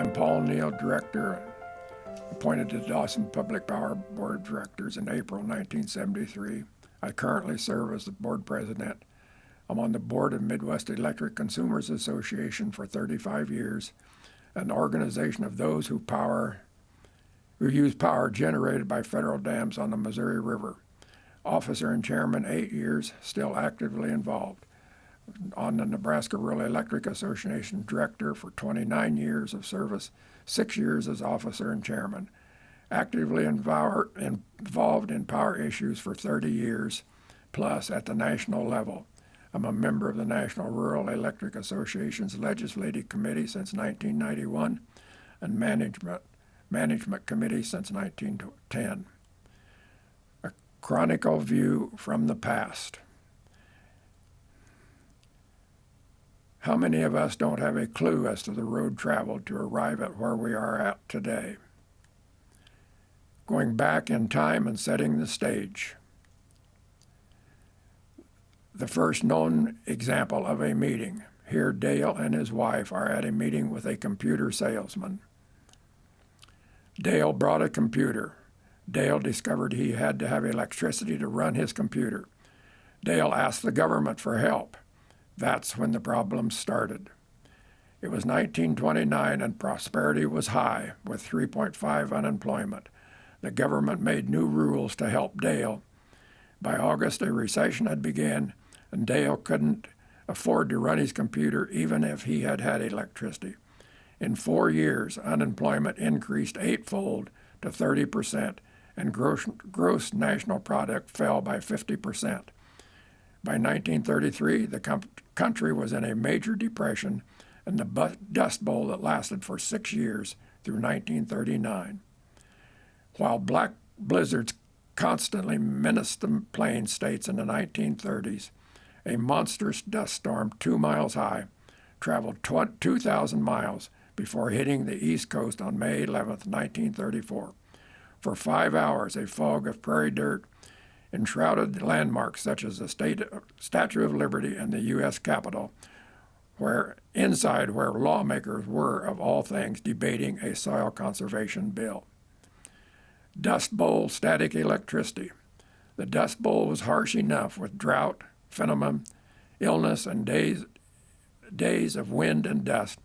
am Paul Neal, Director, appointed to the Dawson Public Power Board of Directors in April 1973. I currently serve as the board president. I'm on the board of Midwest Electric Consumers Association for 35 years, an organization of those who use power generated by federal dams on the Missouri River. Officer and chairman 8 years, still actively involved. On the Nebraska Rural Electric Association, director for 29 years of service, 6 years as officer and chairman. Actively involved in power issues for 30 years plus at the national level. I'm a member of the National Rural Electric Association's Legislative Committee since 1991 and Management Committee since 1910. A chronicle view from the past. How many of us don't have a clue as to the road traveled to arrive at where we are at today? Going back in time and setting the stage. The first known example of a meeting. Here Dale and his wife are at a meeting with a computer salesman. Dale brought a computer. Dale discovered he had to have electricity to run his computer. Dale asked the government for help. That's when the problem started. It was 1929 and prosperity was high with 3.5 unemployment. The government made new rules to help Dale. By August, a recession had begun, and Dale couldn't afford to run his computer even if he had had electricity. In 4 years, unemployment increased eightfold to 30%, and gross national product fell by 50%. By 1933, the country was in a major depression and the Dust Bowl that lasted for 6 years through 1939. While black blizzards constantly menaced the Plains states in the 1930s, a monstrous dust storm 2 miles high traveled 2,000 miles before hitting the East Coast on May 11, 1934. For 5 hours, a fog of prairie dirt enshrouded landmarks such as the Statue of Liberty and the U.S. Capitol, where lawmakers were, of all things, debating a soil conservation bill. Dust Bowl static electricity. The Dust Bowl was harsh enough with drought, phenomenon, illness, and days of wind and dust,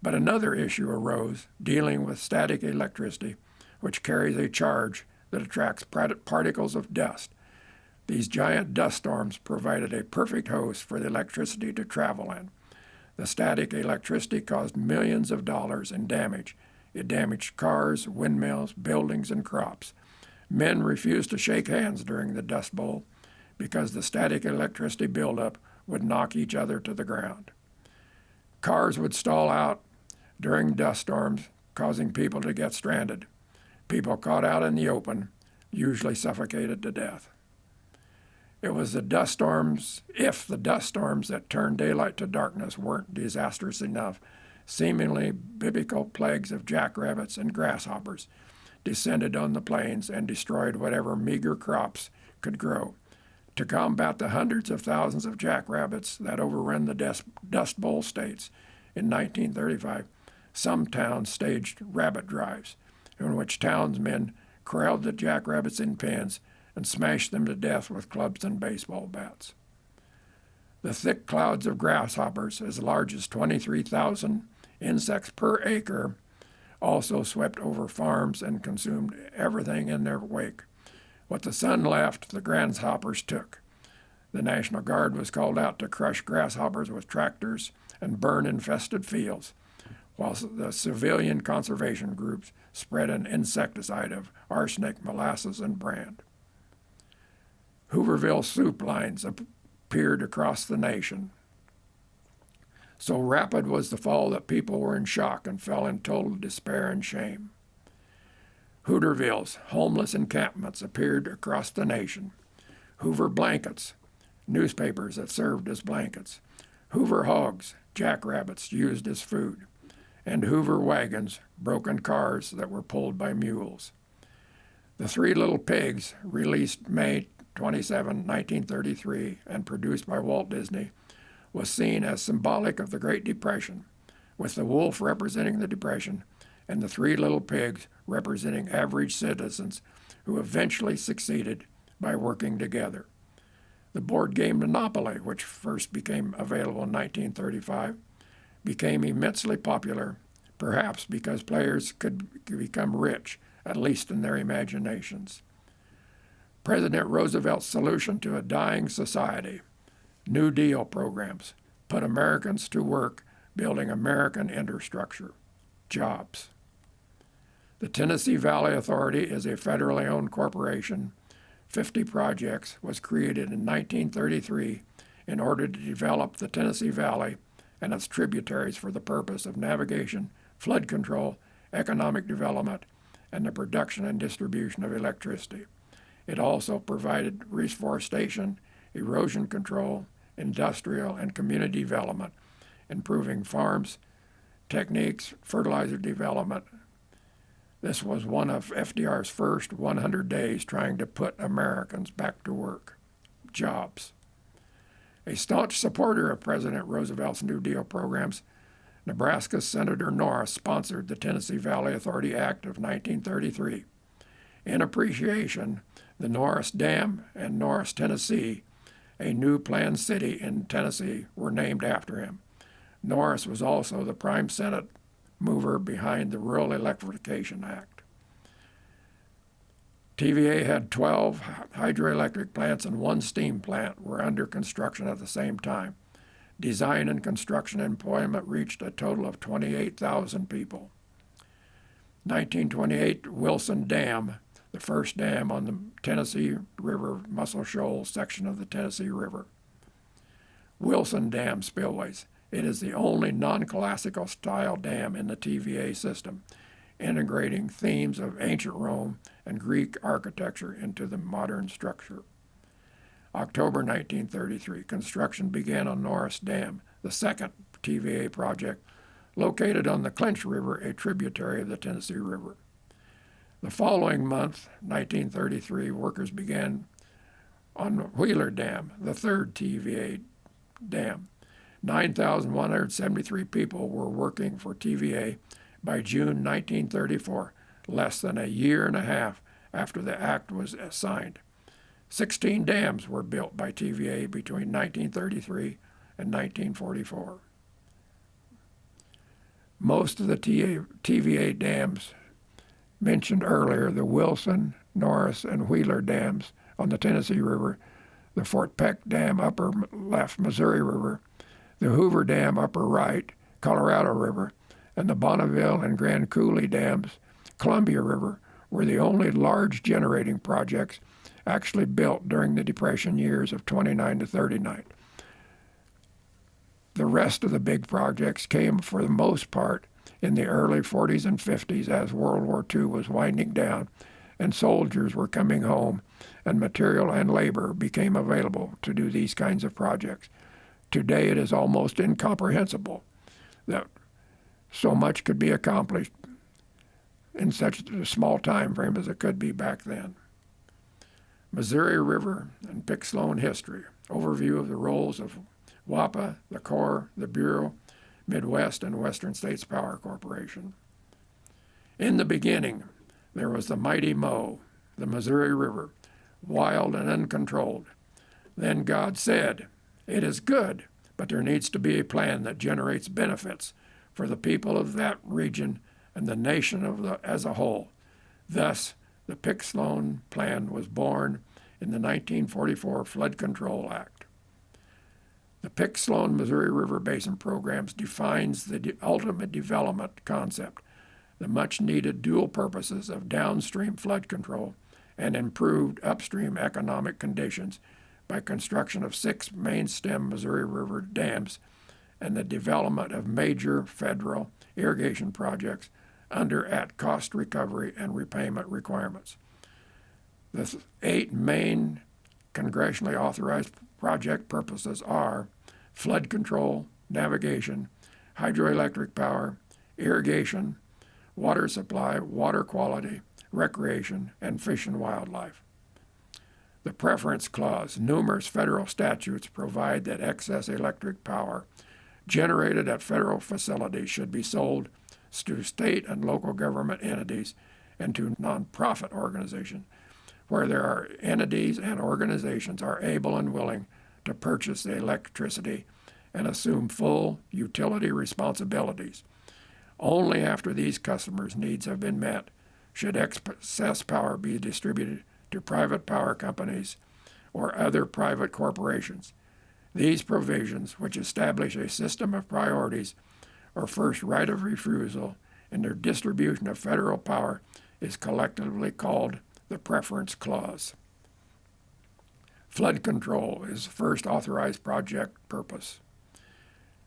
but another issue arose dealing with static electricity, which carries a charge that attracts particles of dust. These giant dust storms provided a perfect host for the electricity to travel in. The static electricity caused millions of dollars in damage. It damaged cars, windmills, buildings, and crops. Men refused to shake hands during the Dust Bowl because the static electricity buildup would knock each other to the ground. Cars would stall out during dust storms, causing people to get stranded. People caught out in the open usually suffocated to death. It was the dust storms that turned daylight to darkness weren't disastrous enough, seemingly biblical plagues of jackrabbits and grasshoppers descended on the plains and destroyed whatever meager crops could grow. To combat the hundreds of thousands of jackrabbits that overran the Dust Bowl states in 1935, some towns staged rabbit drives, in which townsmen corralled the jackrabbits in pens and smashed them to death with clubs and baseball bats. The thick clouds of grasshoppers, as large as 23,000 insects per acre, also swept over farms and consumed everything in their wake. What the sun left, the grasshoppers took. The National Guard was called out to crush grasshoppers with tractors and burn infested fields, while the civilian conservation groups spread an insecticide of arsenic, molasses, and brand. Hooverville soup lines appeared across the nation. So rapid was the fall that people were in shock and fell in total despair and shame. Hootervilles, homeless encampments, appeared across the nation. Hoover blankets, newspapers that served as blankets. Hoover hogs, jackrabbits used as food. And Hoover wagons, broken cars that were pulled by mules. The Three Little Pigs, released May 27, 1933, and produced by Walt Disney, was seen as symbolic of the Great Depression, with the wolf representing the Depression and the three little pigs representing average citizens who eventually succeeded by working together. The board game Monopoly, which first became available in 1935, became immensely popular, perhaps because players could become rich, at least in their imaginations. President Roosevelt's solution to a dying society, New Deal programs, put Americans to work building American infrastructure, jobs. The Tennessee Valley Authority is a federally owned corporation. 50 projects was created in 1933 in order to develop the Tennessee Valley and its tributaries for the purpose of navigation, flood control, economic development, and the production and distribution of electricity. It also provided reforestation, erosion control, industrial and community development, improving farms, techniques, fertilizer development. This was one of FDR's first 100 days trying to put Americans back to work. Jobs. A staunch supporter of President Roosevelt's New Deal programs, Nebraska Senator Norris sponsored the Tennessee Valley Authority Act of 1933. In appreciation, the Norris Dam and Norris, Tennessee, a new planned city in Tennessee, were named after him. Norris was also the prime Senate mover behind the Rural Electrification Act. TVA had 12 hydroelectric plants and one steam plant were under construction at the same time. Design and construction employment reached a total of 28,000 people. 1928 Wilson Dam, the first dam on the Tennessee River Muscle Shoals section of the Tennessee River. Wilson Dam spillways. It is the only non-classical style dam in the TVA system, integrating themes of ancient Rome and Greek architecture into the modern structure. October 1933, construction began on Norris Dam, the second TVA project, located on the Clinch River, a tributary of the Tennessee River. The following month, 1933, workers began on Wheeler Dam, the third TVA dam. 9,173 people were working for TVA by June 1934, less than a year and a half after the act was signed. 16 dams were built by TVA between 1933 and 1944. Most of the TVA dams mentioned earlier, the Wilson, Norris, and Wheeler dams on the Tennessee River, the Fort Peck Dam, upper left, Missouri River, the Hoover Dam, upper right, Colorado River, and the Bonneville and Grand Coulee dams, Columbia River, were the only large generating projects actually built during the Depression years of 29 to 39. The rest of the big projects came, for the most part, in the early 40s and 50s as World War II was winding down and soldiers were coming home and material and labor became available to do these kinds of projects. Today it is almost incomprehensible that so much could be accomplished in such a small time frame as it could be back then. Missouri River and Pick Sloan history. Overview of the roles of WAPA, the Corps, the Bureau, Midwest, and Western States Power Corporation. In the beginning, there was the mighty Mo, the Missouri River, wild and uncontrolled. Then God said, "It is good, but there needs to be a plan that generates benefits for the people of that region and the nation as a whole." Thus, the Pick-Sloan Plan was born in the 1944 Flood Control Act. The Pick-Sloan Missouri River Basin programs defines the ultimate development concept, the much-needed dual purposes of downstream flood control and improved upstream economic conditions by construction of 6 main stem Missouri River dams and the development of major federal irrigation projects under at-cost recovery and repayment requirements. The 8 main congressionally authorized project purposes are flood control, navigation, hydroelectric power, irrigation, water supply, water quality, recreation, and fish and wildlife. The preference clause. Numerous federal statutes provide that excess electric power generated at federal facilities should be sold to state and local government entities and to nonprofit organizations, where there are entities and organizations are able and willing to purchase the electricity and assume full utility responsibilities. Only after these customers' needs have been met should excess power be distributed to private power companies or other private corporations. These provisions, which establish a system of priorities or first right of refusal in their distribution of federal power, is collectively called the Preference Clause. Flood control is the first authorized project purpose.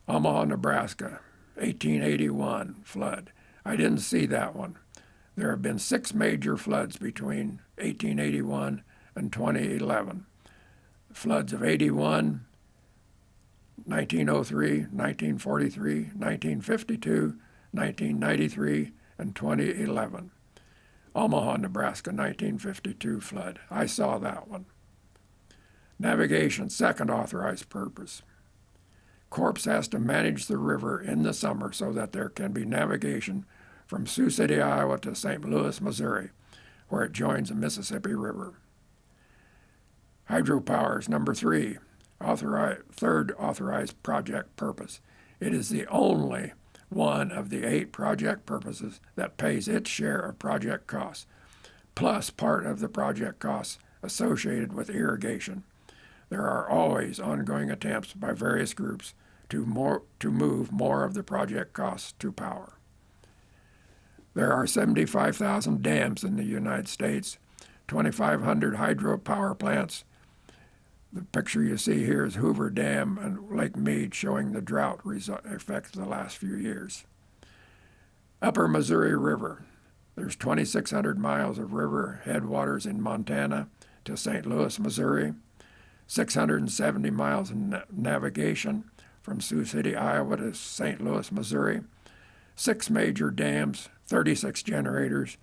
Omaha, Nebraska, 1881 flood. I didn't see that one. There have been 6 major floods between 1881 and 2011. Floods of 81, 1903, 1943, 1952, 1993, and 2011. Omaha, Nebraska, 1952 flood. I saw that one. Navigation, second authorized purpose. Corps has to manage the river in the summer so that there can be navigation from Sioux City, Iowa to St. Louis, Missouri, where it joins the Mississippi River. Hydropower is number 3, third authorized project purpose. It is the only one of the 8 project purposes that pays its share of project costs, plus part of the project costs associated with irrigation. There are always ongoing attempts by various groups to move more of the project costs to power. There are 75,000 dams in the United States, 2,500 hydropower plants. The picture you see here is Hoover Dam and Lake Mead, showing the drought effects of the last few years. Upper Missouri River. There's 2,600 miles of river headwaters in Montana to St. Louis, Missouri, 670 miles of navigation from Sioux City, Iowa to St. Louis, Missouri, 6 major dams, 36 generators,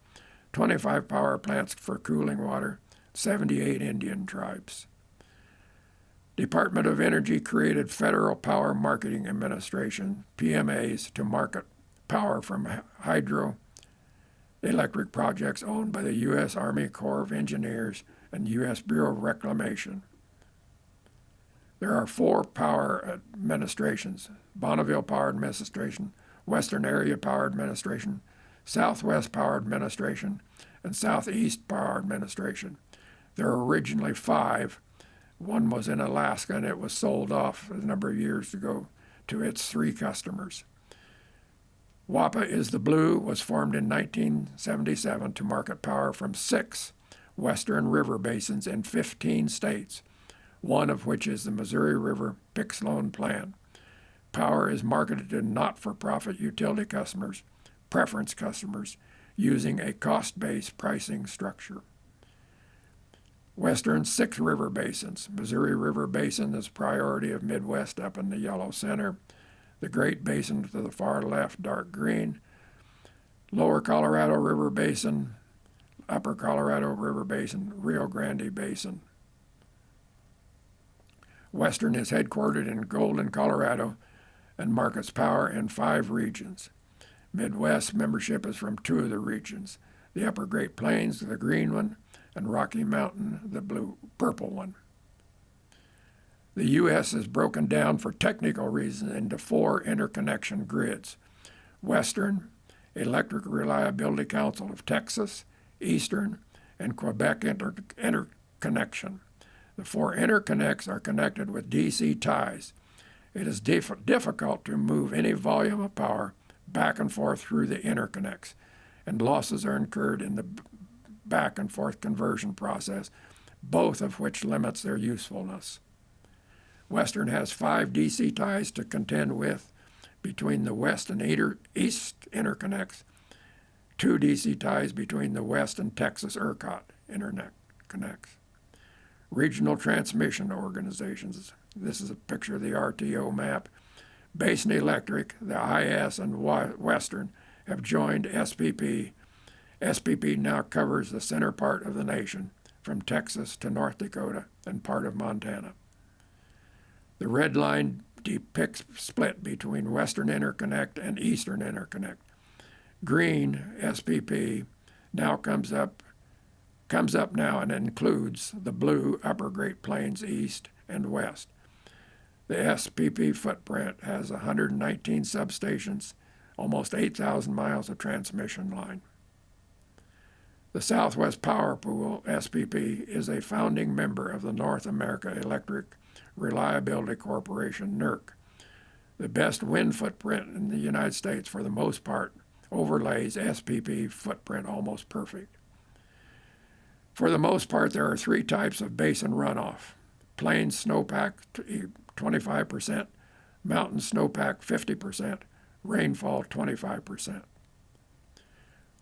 25 power plants for cooling water, 78 Indian tribes. Department of Energy created Federal Power Marketing Administration, PMAs, to market power from hydroelectric projects owned by the U.S. Army Corps of Engineers and U.S. Bureau of Reclamation. There are 4 power administrations: Bonneville Power Administration, Western Area Power Administration, Southwest Power Administration, and Southeast Power Administration. There were originally 5. One was in Alaska, and it was sold off a number of years ago to its 3 customers. WAPA is the Blue was formed in 1977 to market power from 6 western river basins in 15 states, one of which is the Missouri River Sloan plant. Power is marketed to not-for-profit utility customers, preference customers, using a cost-based pricing structure. Western 6 river basins. Missouri River Basin is priority of Midwest up in the yellow center. The Great Basin to the far left, dark green. Lower Colorado River Basin, Upper Colorado River Basin, Rio Grande Basin. Western is headquartered in Golden, Colorado, and markets power in 5 regions. Midwest membership is from 2 of the regions: the Upper Great Plains, the green one, and Rocky Mountain, the purple one. The U.S. is broken down for technical reasons into 4 interconnection grids: Western, Electric Reliability Council of Texas, Eastern, and Quebec interconnection. The 4 interconnects are connected with DC ties. It is difficult to move any volume of power back and forth through the interconnects, and losses are incurred in the back and forth conversion process, both of which limits their usefulness. Western has 5 DC ties to contend with between the west and east interconnects, 2 DC ties between the west and Texas ERCOT interconnects. Regional transmission organizations. This is a picture of the RTO map. Basin Electric, the IS, and Western have joined SPP. SPP now covers the center part of the nation, from Texas to North Dakota and part of Montana. The red line depicts split between Western Interconnect and Eastern Interconnect. Green, SPP, now comes up now and includes the blue Upper Great Plains East and West. The SPP footprint has 119 substations, almost 8,000 miles of transmission line. The Southwest Power Pool, SPP, is a founding member of the North America Electric Reliability Corporation, NERC. The best wind footprint in the United States, for the most part, overlays SPP footprint almost perfect. For the most part, there are three types of basin runoff: plain snowpack 25%, mountain snowpack 50%, rainfall 25%.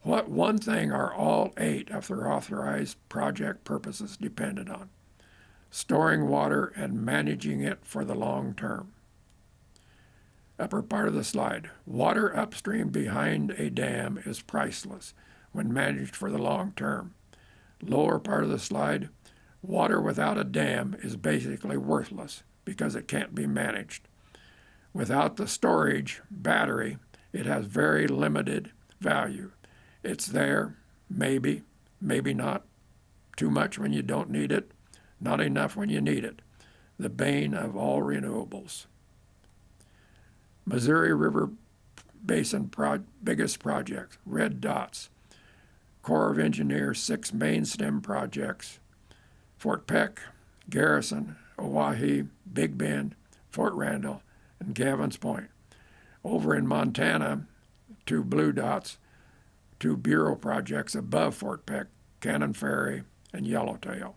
What one thing are all 8 of their authorized project purposes dependent on? Storing water and managing it for the long term. Upper part of the slide. Water upstream behind a dam is priceless when managed for the long term. Lower part of the slide. Water without a dam is basically worthless because it can't be managed. Without the storage battery, it has very limited value. It's there, maybe, maybe not. Too much when you don't need it, not enough when you need it. The bane of all renewables. Missouri River Basin biggest projects, red dots. Corps of Engineers 6 main stem projects: Fort Peck, Garrison, Oahe, Big Bend, Fort Randall, and Gavin's Point. Over in Montana, 2 blue dots, 2 Bureau projects above Fort Peck, Cannon Ferry, and Yellowtail.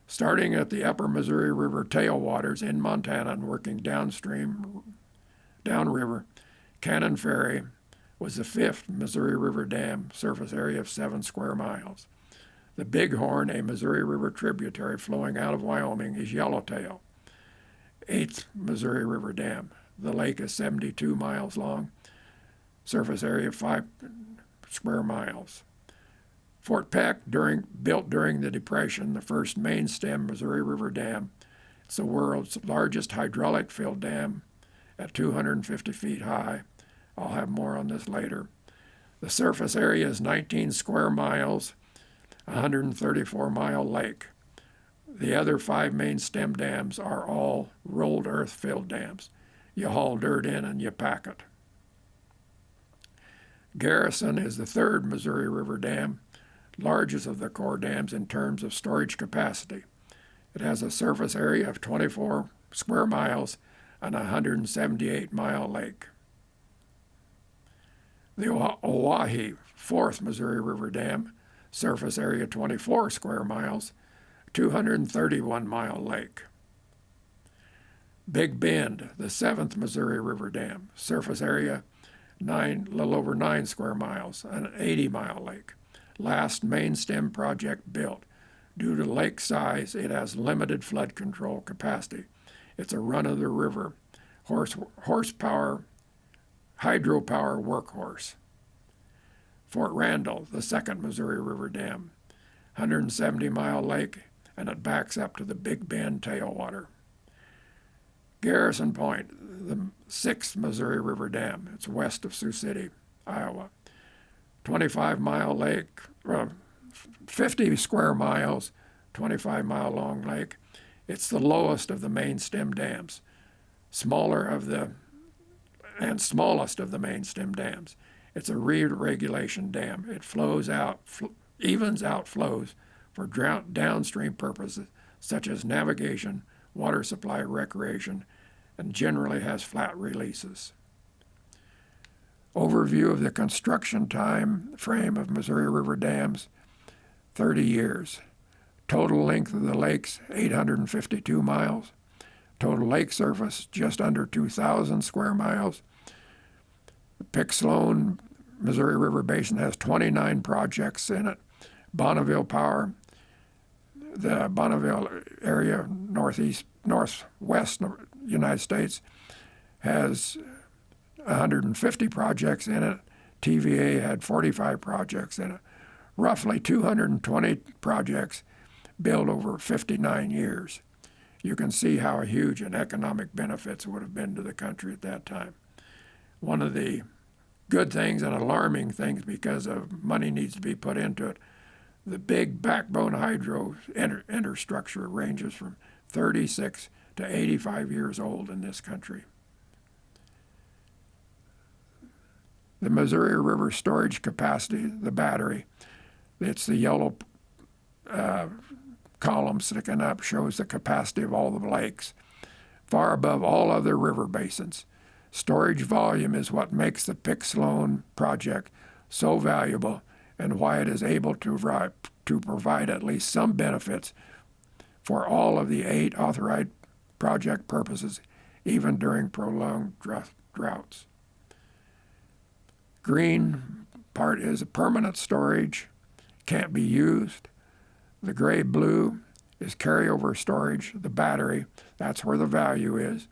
Starting at the upper Missouri River tailwaters in Montana and working downriver, Cannon Ferry was the 5th Missouri River dam, surface area of 7 square miles. The Bighorn, a Missouri River tributary flowing out of Wyoming, is Yellowtail, 8th Missouri River dam. The lake is 72 miles long, surface area of 5 square miles. Fort Peck, built during the Depression, the first main stem Missouri River dam. It's the world's largest hydraulic filled dam at 250 feet high. I'll have more on this later. The surface area is 19 square miles, 134-mile lake. The other 5 main stem dams are all rolled earth filled dams. You haul dirt in and you pack it. Garrison is the 3rd Missouri River dam, largest of the core dams in terms of storage capacity. It has a surface area of 24 square miles and a 178-mile lake. The Oahe, 4th Missouri River dam, surface area 24 square miles, 231-mile lake. Big Bend, the 7th Missouri River dam, surface area little over 9 square miles, an 80-mile lake. Last main stem project built. Due to lake size, it has limited flood control capacity. It's a run-of-the-river horsepower, hydropower workhorse. Fort Randall, the 2nd Missouri River dam, 170-mile lake, and it backs up to the Big Bend tailwater. Garrison Point, the 6th Missouri River dam. It's west of Sioux City, Iowa. 25-mile lake, 50 square miles, 25-mile long lake. It's the lowest of the main stem dams, smallest of the main stem dams. It's a re-regulation dam. It evens out flows for downstream purposes such as navigation, water supply, recreation, and generally has flat releases. Overview of the construction time frame of Missouri River dams: 30 years. Total length of the lakes, 852 miles. Total lake surface, just under 2,000 square miles. The Sloan Missouri River Basin has 29 projects in it. Bonneville Power, the Bonneville area, northwest United States, has 150 projects in it. TVA had 45 projects in it. Roughly 220 projects built over 59 years. You can see how huge an economic benefits would have been to the country at that time. One of the good things and alarming things because of money needs to be put into it. The big backbone hydro infrastructure ranges from 36 to 85 years old in this country. The Missouri River storage capacity, the battery, it's the yellow column sticking up, shows the capacity of all the lakes, far above all other river basins. Storage volume is what makes the Sloan project so valuable and why it is able to provide at least some benefits for all of the 8 authorized project purposes, even during prolonged droughts. Green part is a permanent storage, can't be used. The gray-blue is carryover storage, the battery, that's where the value is.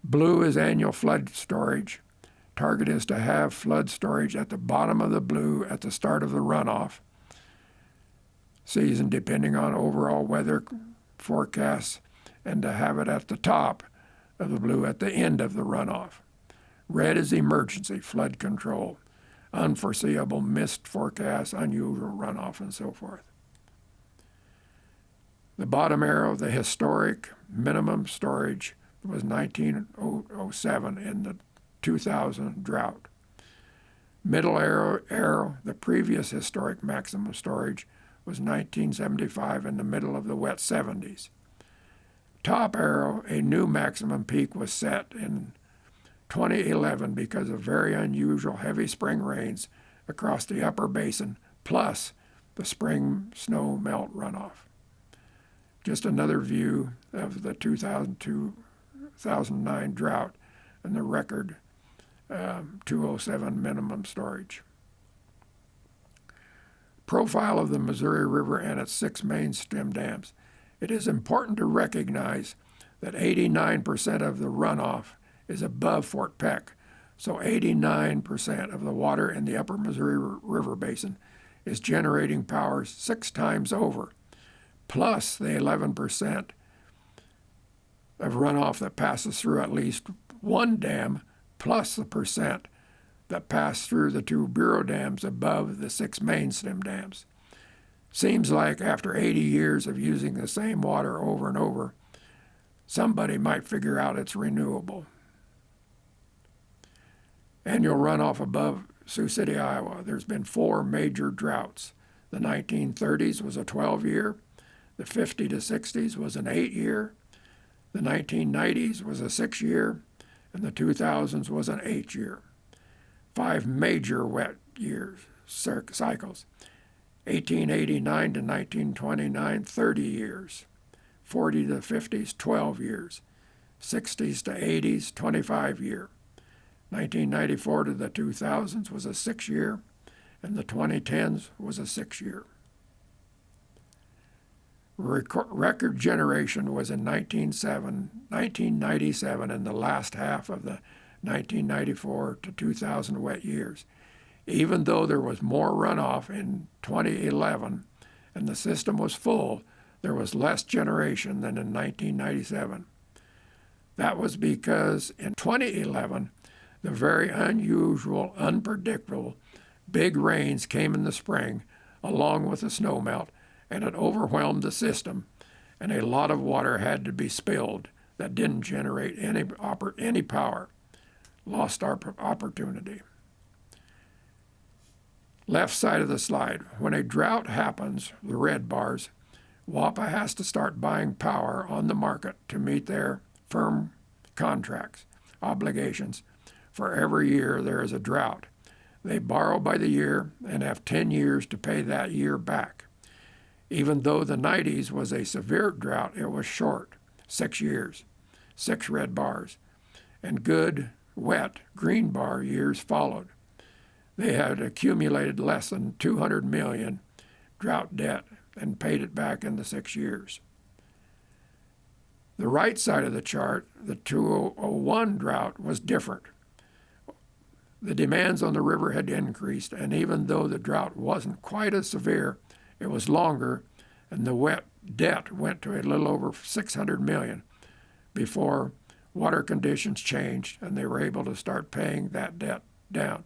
Blue is annual flood storage. Target is to have flood storage at the bottom of the blue at the start of the runoff season, depending on overall weather forecasts, and to have it at the top of the blue at the end of the runoff. Red is emergency flood control, unforeseeable mist forecasts, unusual runoff, and so forth. The bottom arrow, the historic minimum storage, was 1907 in the 2000 drought. Middle arrow, the previous historic maximum storage, was 1975 in the middle of the wet 70s. Top arrow, a new maximum peak was set in 2011 because of very unusual heavy spring rains across the upper basin, plus the spring snow melt runoff. Just another view of the 2009 drought and the record 207 minimum storage. Profile of the Missouri River and its 6 main stem dams. It is important to recognize that 89% of the runoff is above Fort Peck, so 89% of the water in the upper Missouri River Basin is generating power 6 times over, plus the 11% of runoff that passes through at least one dam, plus the percent that pass through the 2 bureau dams above the 6 main stem dams. Seems like after 80 years of using the same water over and over, somebody might figure out it's renewable. Annual runoff above Sioux City, Iowa. There's been 4 major droughts. The 1930s was a 12-year. The 50 to 60s was an 8-year. The 1990s was a 6-year. And the 2000s was an 8-year. 5 major wet years, cycles. 1889 to 1929, 30 years. 40 to 50s, 12 years. 60s to 80s, 25 year. 1994 to the 2000s was a 6-year, and the 2010s was a 6-year. Record generation was in 1997 in the last half of the 1994 to 2000 wet years. Even though there was more runoff in 2011 and the system was full, there was less generation than in 1997. That was because in 2011, the very unusual, unpredictable, big rains came in the spring along with the snowmelt, and it overwhelmed the system, and a lot of water had to be spilled that didn't generate any power. Lost our opportunity. Left side of the slide. When a drought happens, the red bars, WAPA has to start buying power on the market to meet their firm contracts, obligations. For every year there is a drought. They borrow by the year and have 10 years to pay that year back. Even though the 90s was a severe drought, it was short, 6 years, 6 red bars, and good, wet, green bar years followed. They had accumulated less than $200 million drought debt and paid it back in the 6 years. The right side of the chart, the 2001 drought, was different. The demands on the river had increased, and even though the drought wasn't quite as severe, it was longer, and the wet debt went to a little over $600 million before water conditions changed and they were able to start paying that debt down.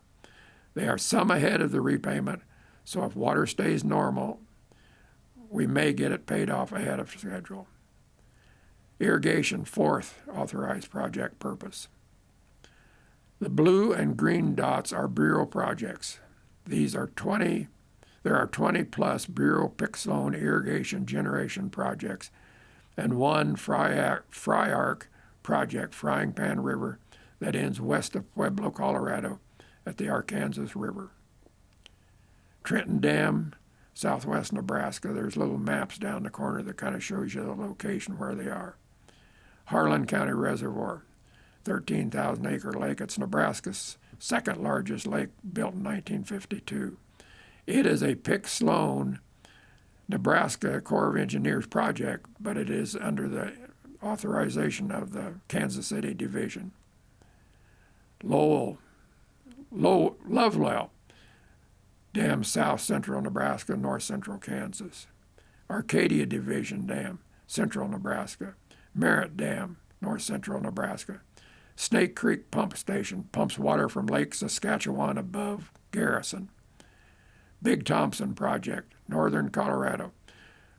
They are some ahead of the repayment, so if water stays normal, we may get it paid off ahead of schedule. Irrigation, fourth authorized project purpose. The blue and green dots are Bureau projects. There are 20 plus Bureau Sloan irrigation generation projects and one Fry Arc project, Frying Pan River, that ends west of Pueblo, Colorado at the Arkansas River. Trenton Dam, southwest Nebraska. There's little maps down the corner that kind of shows you the location where they are. Harlan County Reservoir, 13,000-acre lake. It's Nebraska's second largest lake, built in 1952. It is a Sloan, Nebraska Corps of Engineers project, but it is under the authorization of the Kansas City Division. Lovelell Dam, south central Nebraska, north central Kansas. Arcadia Division Dam, central Nebraska. Merritt Dam, north central Nebraska. Snake Creek Pump Station pumps water from Lake Saskatchewan above Garrison. Big Thompson Project, northern Colorado,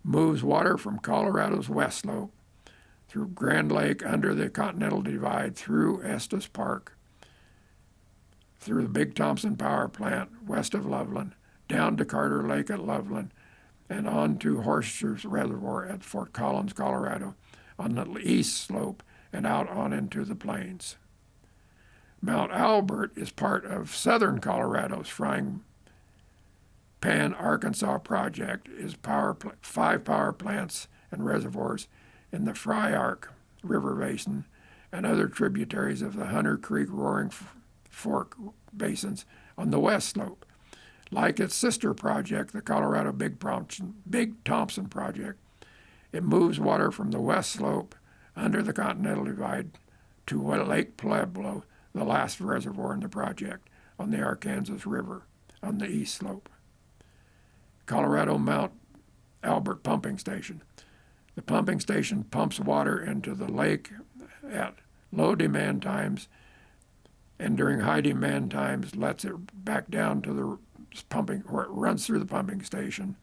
moves water from Colorado's west slope through Grand Lake under the Continental Divide through Estes Park, through the Big Thompson Power Plant west of Loveland, down to Carter Lake at Loveland, and on to Horseshoe Reservoir at Fort Collins, Colorado, on the east slope and out on into the plains. Mount Albert is part of southern Colorado's Frying Pan, Arkansas project, is 5 power plants and reservoirs in the Fry Arc River Basin and other tributaries of the Hunter Creek Roaring Fork basins on the west slope. Like its sister project, the Colorado Big Thompson project, it moves water from the west slope under the Continental Divide to Lake Pueblo, the last reservoir in the project, on the Arkansas River on the east slope. Colorado Mount Albert Pumping Station. The pumping station pumps water into the lake at low demand times, and during high demand times lets it back down to the pumping, where it runs through the pumping station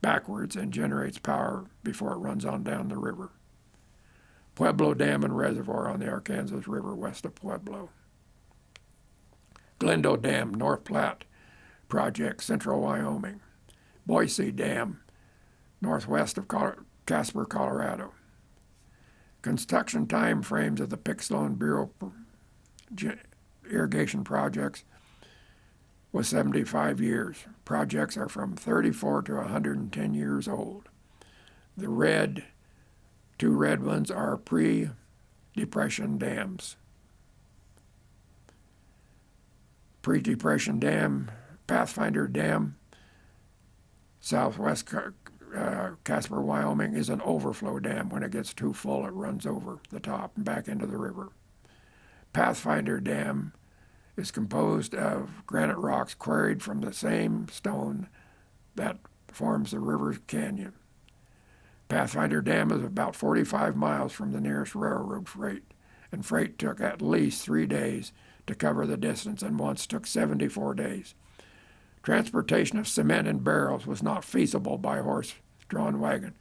backwards and generates power before it runs on down the river. Pueblo Dam and Reservoir on the Arkansas River west of Pueblo. Glendo Dam, North Platte Project, central Wyoming. Boise Dam, northwest of Casper, Colorado. Construction time frames of the Sloan Bureau irrigation projects was 75 years. Projects are from 34 to 110 years old. The two red ones are pre-Depression dams. Pre-Depression Dam, Pathfinder Dam, southwest Casper, Wyoming, is an overflow dam. When it gets too full, it runs over the top and back into the river. Pathfinder Dam is composed of granite rocks quarried from the same stone that forms the river canyon. Pathfinder Dam is about 45 miles from the nearest railroad freight, and freight took at least 3 days to cover the distance and once took 74 days. Transportation of cement in barrels was not feasible by horse-drawn wagon,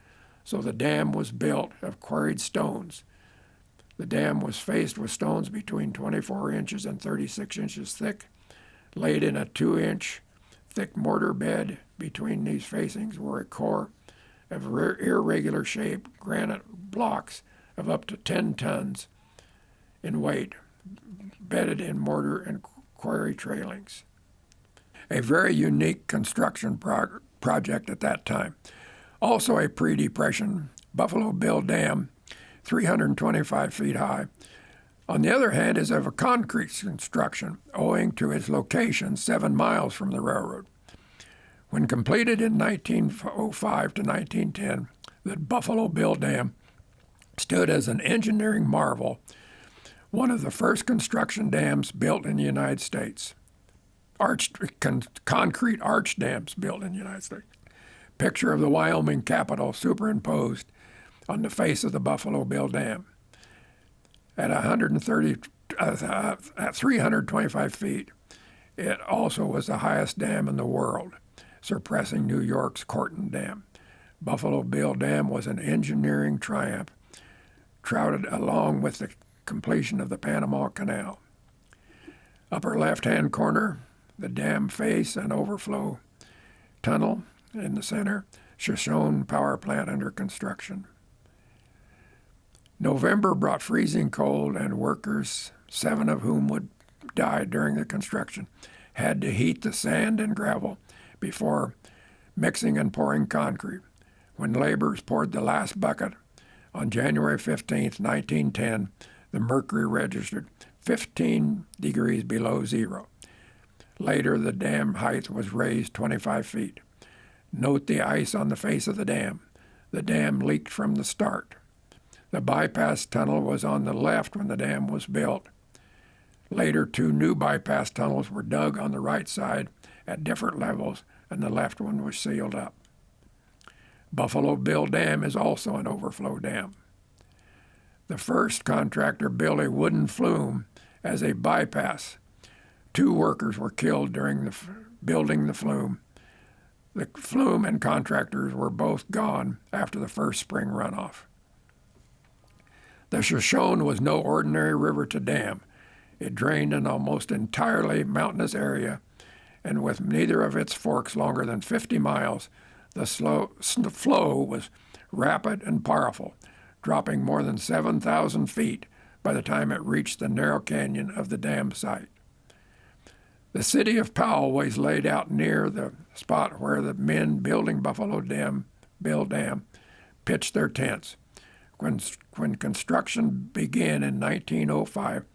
so the dam was built of quarried stones. The dam was faced with stones between 24 inches and 36 inches thick, laid in a 2-inch thick mortar bed. Between these facings were a core of irregular-shaped granite blocks of up to 10 tons in weight, bedded in mortar and quarry trailings. A very unique construction project at that time. Also a pre-Depression Buffalo Bill Dam, 325 feet high. On the other hand, is of a concrete construction, owing to its location 7 miles from the railroad. When completed in 1905 to 1910, the Buffalo Bill Dam stood as an engineering marvel, one of the first construction dams built in the United States. Concrete arch dams built in the United States. Picture of the Wyoming Capitol superimposed on the face of the Buffalo Bill Dam. At 325 feet, It also was the highest dam in the world, surpassing New York's Corton Dam. Buffalo Bill Dam was an engineering triumph, touted along with the completion of the Panama Canal. Upper left-hand corner, the dam face and overflow tunnel in the center, Shoshone Power Plant under construction. November brought freezing cold, and workers, 7 of whom would die during the construction, had to heat the sand and gravel before mixing and pouring concrete. When laborers poured the last bucket on January 15, 1910, the mercury registered 15 degrees below zero. Later, the dam height was raised 25 feet. Note the ice on the face of the dam. The dam leaked from the start. The bypass tunnel was on the left when the dam was built. Later, 2 new bypass tunnels were dug on the right side at different levels, and the left one was sealed up. Buffalo Bill Dam is also an overflow dam. The first contractor built a wooden flume as a bypass. 2 workers were killed during building the flume. The flume and contractors were both gone after the first spring runoff. The Shoshone was no ordinary river to dam. It drained an almost entirely mountainous area, and with neither of its forks longer than 50 miles, the flow was rapid and powerful, dropping more than 7,000 feet by the time it reached the narrow canyon of the dam site. The city of Powell was laid out near the spot where the men building Buffalo Bill Dam pitched their tents. When construction began in 1905,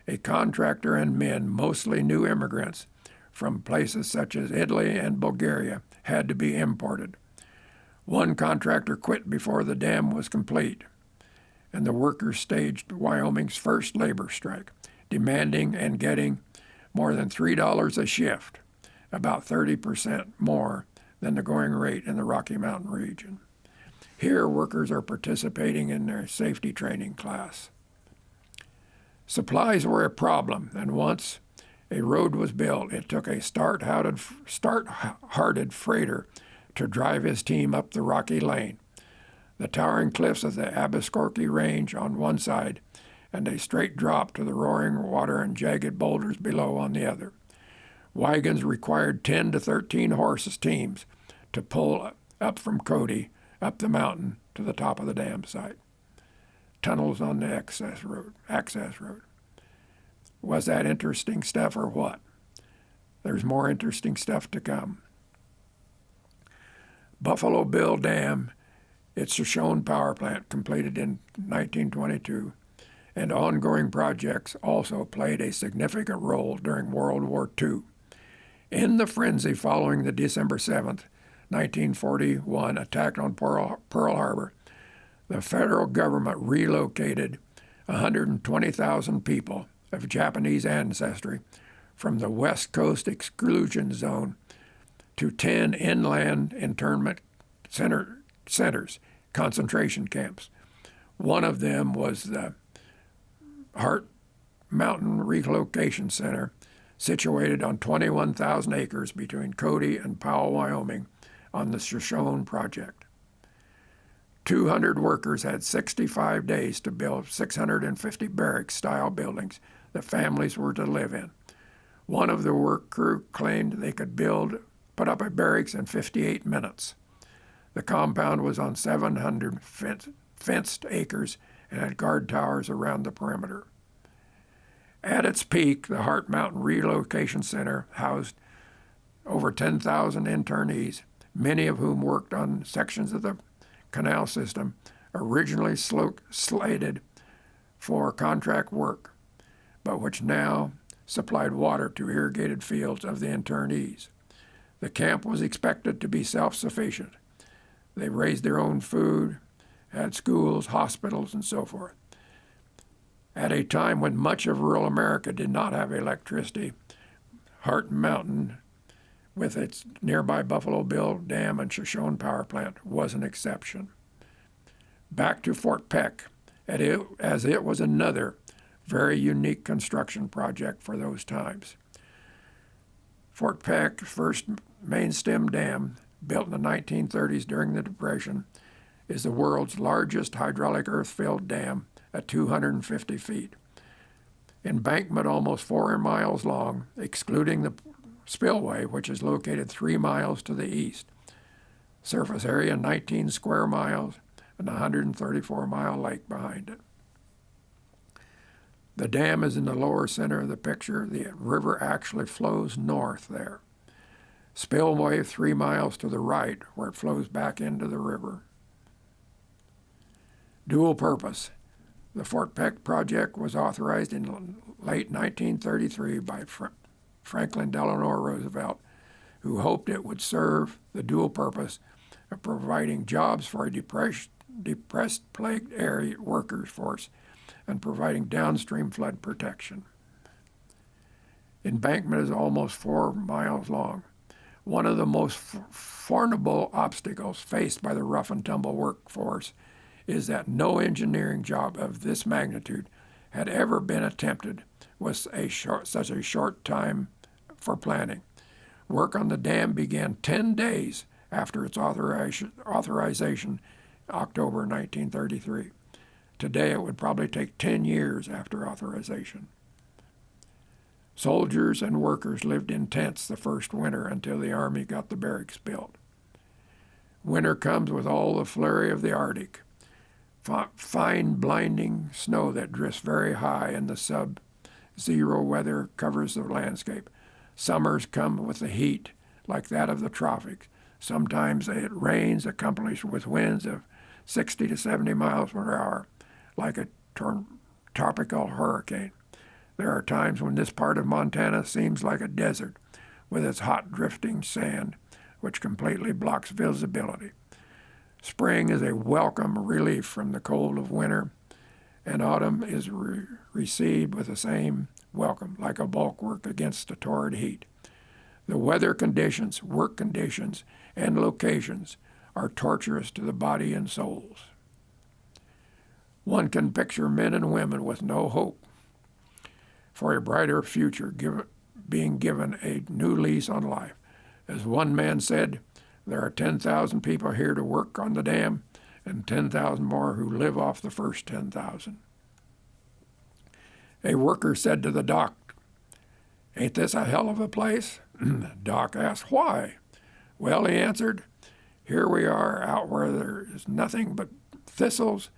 a contractor and men, mostly new immigrants from places such as Italy and Bulgaria, had to be imported. One contractor quit before the dam was complete, and the workers staged Wyoming's first labor strike, demanding and getting more than $3 a shift, about 30% more than the going rate in the Rocky Mountain region. Here, workers are participating in their safety training class. Supplies were a problem, and once a road was built, it took a stout-hearted freighter to drive his team up the rocky lane. The towering cliffs of the Abascorky Range on one side, and a straight drop to the roaring water and jagged boulders below on the other. Wagons required 10 to 13 horses teams to pull up from Cody up the mountain to the top of the dam site. Tunnels on the access road. Was that interesting stuff or what? There's more interesting stuff to come. Buffalo Bill Dam, its Shoshone Power Plant, completed in 1922, and ongoing projects also played a significant role during World War II. In the frenzy following the December 7th, 1941 attack on Pearl Harbor, the federal government relocated 120,000 people of Japanese ancestry from the West Coast exclusion zone to 10 inland internment centers, concentration camps. One of them was the Hart Mountain Relocation Center, situated on 21,000 acres between Cody and Powell, Wyoming, on the Shoshone project. 200 workers had 65 days to build 650 barracks-style buildings that families were to live in. One of the work crew claimed they could put up a barracks in 58 minutes. The compound was on 700 fenced acres and had guard towers around the perimeter. At its peak, the Hart Mountain Relocation Center housed over 10,000 internees, many of whom worked on sections of the canal system originally slated for contract work, but which now supplied water to irrigated fields of the internees. The camp was expected to be self-sufficient. They raised their own food, had schools, hospitals, and so forth. At a time when much of rural America did not have electricity, Hart Mountain, with its nearby Buffalo Bill Dam and Shoshone Power Plant, was an exception. Back to Fort Peck, as it was another very unique construction project for those times. Fort Peck's first main stem dam, built in the 1930s during the Depression, is the world's largest hydraulic earth-filled dam at 250 feet. Embankment almost 4 miles long, excluding the spillway, which is located 3 miles to the east. Surface area 19 square miles and a 134-mile lake behind it. The dam is in the lower center of the picture. The river actually flows north there. Spillway 3 miles to the right, where it flows back into the river. Dual purpose. The Fort Peck project was authorized in late 1933 by Franklin Delano Roosevelt, who hoped it would serve the dual purpose of providing jobs for a depressed plagued area workers force and providing downstream flood protection. Embankment is almost 4 miles long. One of the most formidable obstacles faced by the rough and tumble workforce is that no engineering job of this magnitude had ever been attempted with such a short time for planning. Work on the dam began 10 days after its authorization in October 1933. Today it would probably take 10 years after authorization. Soldiers and workers lived in tents the first winter until the Army got the barracks built. Winter comes with all the flurry of the Arctic. Fine, blinding snow that drifts very high and the sub-zero weather covers the landscape. Summers come with the heat like that of the tropics. Sometimes it rains accompanied with winds of 60 to 70 miles per hour, like a tropical hurricane. There are times when this part of Montana seems like a desert with its hot drifting sand, which completely blocks visibility. Spring is a welcome relief from the cold of winter, and autumn is received with the same welcome, like a bulwark against the torrid heat. The weather conditions, work conditions, and locations are torturous to the body and souls. One can picture men and women with no hope for a brighter future being given a new lease on life. As one man said, there are 10,000 people here to work on the dam and 10,000 more who live off the first 10,000. A worker said to the doc, "Ain't this a hell of a place?" Doc asked, "Why?" "Well," he answered, "here we are out where there is nothing but thistles,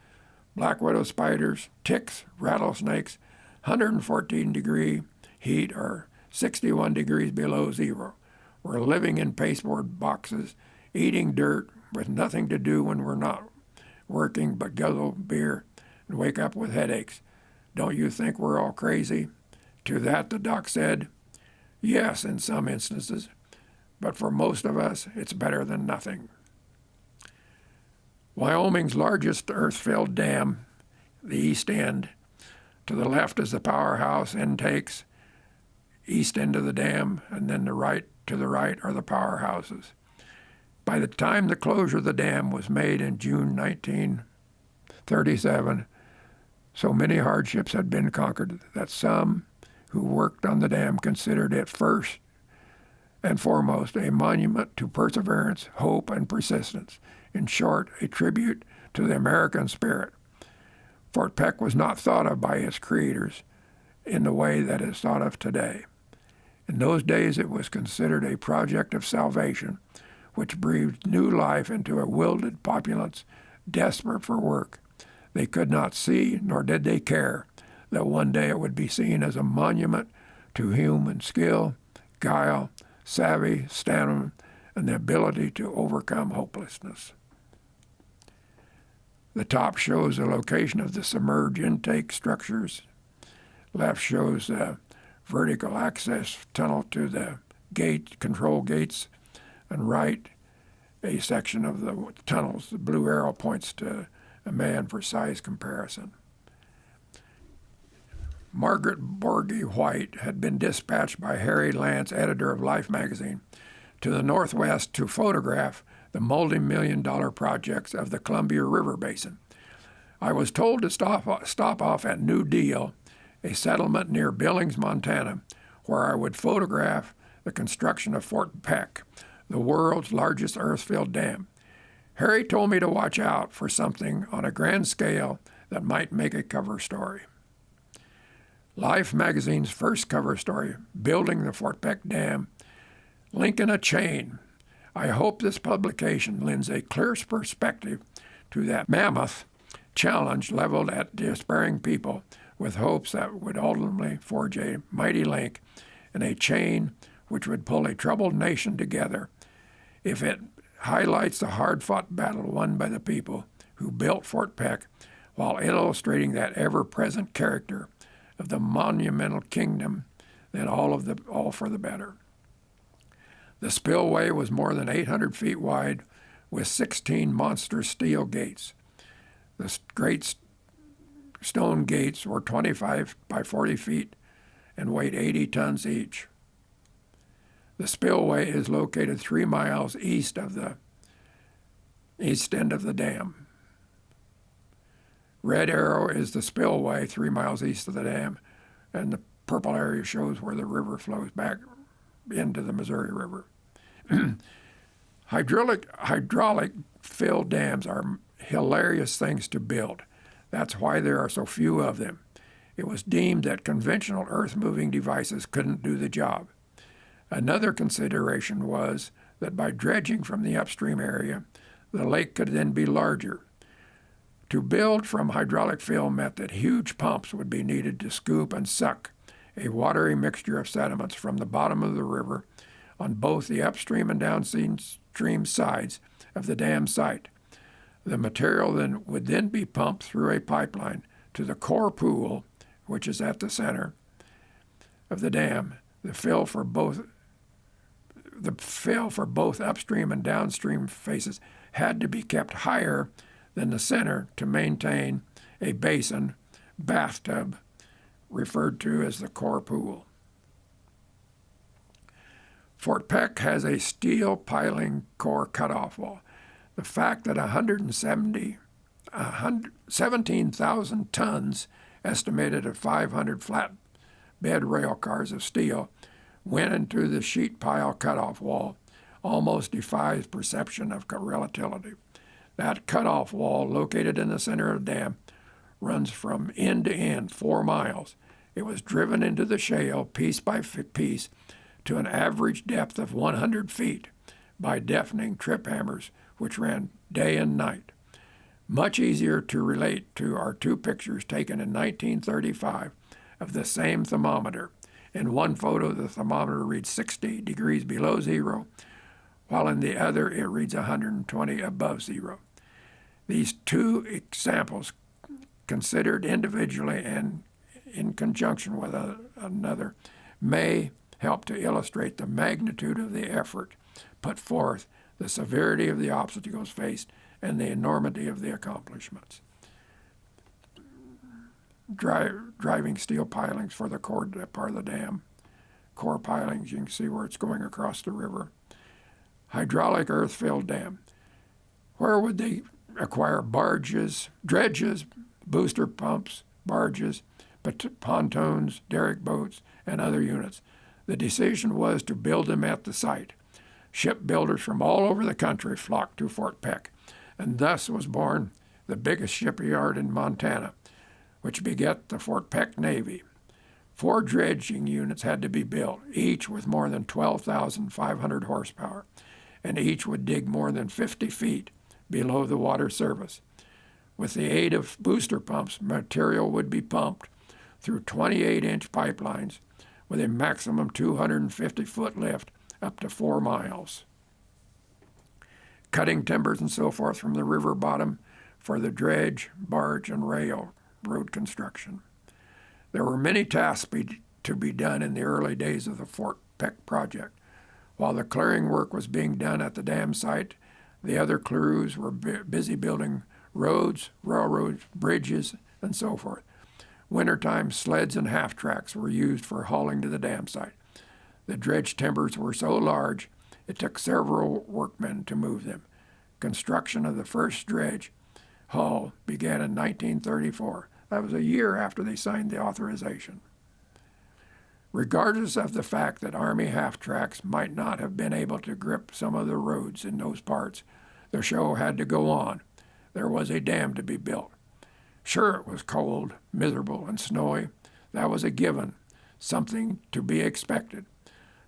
black widow spiders, ticks, rattlesnakes, 114-degree heat or 61 degrees below zero. We're living in pasteboard boxes, eating dirt with nothing to do when we're not working but guzzle beer and wake up with headaches. Don't you think we're all crazy?" To that the doc said, "Yes, in some instances, but for most of us, it's better than nothing." Wyoming's largest earth-filled dam, the East End. To the left is the powerhouse intakes, east end of the dam, and then to the right are the powerhouses. By the time the closure of the dam was made in June 1937, so many hardships had been conquered that some who worked on the dam considered it first and foremost a monument to perseverance, hope, and persistence. In short, a tribute to the American spirit. Fort Peck was not thought of by its creators in the way that it is thought of today. In those days, it was considered a project of salvation, which breathed new life into a wilted populace desperate for work. They could not see, nor did they care, that one day it would be seen as a monument to human skill, guile, savvy, stamina, and the ability to overcome hopelessness. The top shows the location of the submerged intake structures. Left shows the vertical access tunnel to the control gates, and right a section of the tunnels. The blue arrow points to a man for size comparison. Margaret Borgie White had been dispatched by Harry Lance, editor of Life magazine, to the Northwest to photograph the multi-million-dollar projects of the Columbia River Basin. I was told to stop off at New Deal, a settlement near Billings, Montana, where I would photograph the construction of Fort Peck, the world's largest earth-filled dam. Harry told me to watch out for something on a grand scale that might make a cover story. Life magazine's first cover story, Building the Fort Peck Dam, link in a chain. I hope this publication lends a clear perspective to that mammoth challenge leveled at despairing people with hopes that would ultimately forge a mighty link in a chain which would pull a troubled nation together if it highlights the hard-fought battle won by the people who built Fort Peck while illustrating that ever-present character of the monumental kingdom, then all for the better. The spillway was more than 800 feet wide with 16 monster steel gates. The great stone gates were 25 by 40 feet and weighed 80 tons each. The spillway is located 3 miles east of the east end of the dam. Red arrow is the spillway 3 miles east of the dam, and the purple area shows where the river flows back into the Missouri River. Hydraulic filled dams are hilarious things to build. That's why there are so few of them. It was deemed that conventional earth-moving devices couldn't do the job. Another consideration was that by dredging from the upstream area, the lake could then be larger. To build from hydraulic fill meant that huge pumps would be needed to scoop and suck a watery mixture of sediments from the bottom of the river on both the upstream and downstream sides of the dam site. The material would then be pumped through a pipeline to the core pool, which is at the center of the dam. The fill for both upstream and downstream faces had to be kept higher than the center to maintain a basin, bathtub, referred to as the core pool. Fort Peck has a steel piling core cutoff wall. The fact that 17,000 tons, estimated at 500 flatbed rail cars of steel, went into the sheet pile cutoff wall almost defies perception of relativity. That cutoff wall, located in the center of the dam, runs from end to end 4 miles. It was driven into the shale piece by piece to an average depth of 100 feet by deafening trip hammers, which ran day and night. Much easier to relate to are 2 pictures taken in 1935 of the same thermometer. In one photo, the thermometer reads 60 degrees below zero, while in the other it reads 120 above zero. These 2 examples, considered individually and in conjunction with another, may help to illustrate the magnitude of the effort put forth, the severity of the obstacles faced, and the enormity of the accomplishments. Driving steel pilings for the core part of the dam. Core pilings, you can see where it's going across the river. Hydraulic earth-filled dam. Where would they acquire barges, dredges, booster pumps, barges, pontoons, derrick boats, and other units? The decision was to build them at the site. Shipbuilders from all over the country flocked to Fort Peck, and thus was born the biggest shipyard in Montana, which begat the Fort Peck Navy. 4 dredging units had to be built, each with more than 12,500 horsepower, and each would dig more than 50 feet below the water surface. With the aid of booster pumps, material would be pumped through 28-inch pipelines with a maximum 250-foot lift up to 4 miles. Cutting timbers and so forth from the river bottom for the dredge, barge, and railroad construction. There were many tasks to be done in the early days of the Fort Peck project. While the clearing work was being done at the dam site, the other crews were busy building roads, railroads, bridges, and so forth. Wintertime, sleds and half-tracks were used for hauling to the dam site. The dredge timbers were so large, it took several workmen to move them. Construction of the first dredge hull began in 1934. That was a year after they signed the authorization. Regardless of the fact that Army half-tracks might not have been able to grip some of the roads in those parts, the show had to go on. There was a dam to be built. Sure, it was cold, miserable, and snowy. That was a given, something to be expected.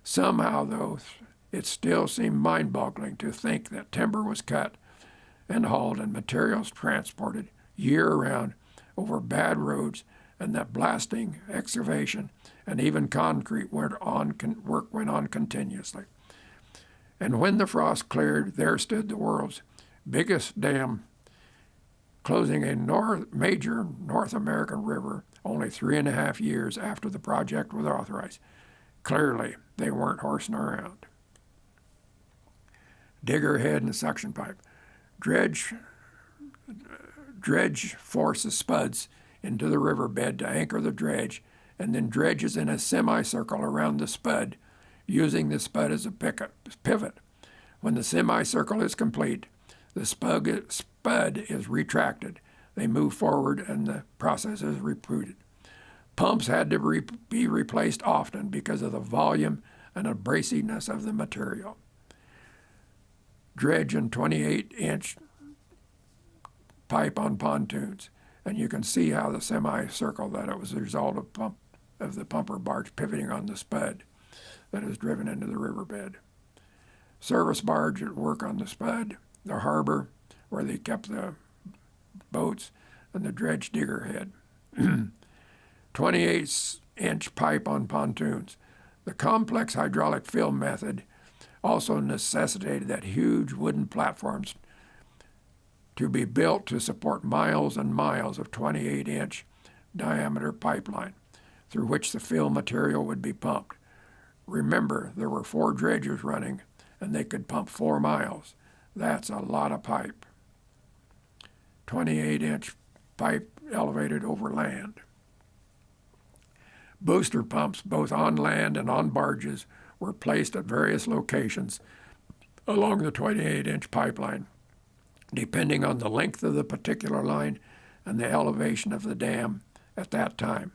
Somehow, though, it still seemed mind-boggling to think that timber was cut and hauled and materials transported year-round over bad roads, and that blasting, excavation, and even concrete work went on continuously. And when the frost cleared, there stood the world's biggest dam, closing a major North American river only 3.5 years after the project was authorized. Clearly, they weren't horsing around. Digger head and suction pipe. Dredge forces spuds into the riverbed to anchor the dredge, and then dredges in a semicircle around the spud, using the spud as a pivot. When the semicircle is complete, the spud is retracted. They move forward and the process is repeated. Pumps had to be replaced often because of the volume and abrasiveness of the material. Dredge and 28-inch pipe on pontoons. And you can see how the semicircle, that it was the result of the pumper barge pivoting on the spud that is driven into the riverbed. Service barge at work on the spud, the harbor where they kept the boats, and the dredge digger head. 28-inch pipe on pontoons. The complex hydraulic fill method also necessitated that huge wooden platforms to be built to support miles and miles of 28-inch diameter pipeline through which the fill material would be pumped. Remember, there were 4 dredgers running, and they could pump 4 miles. That's a lot of pipe. 28-inch pipe elevated over land. Booster pumps, both on land and on barges, were placed at various locations along the 28-inch pipeline, depending on the length of the particular line and the elevation of the dam at that time.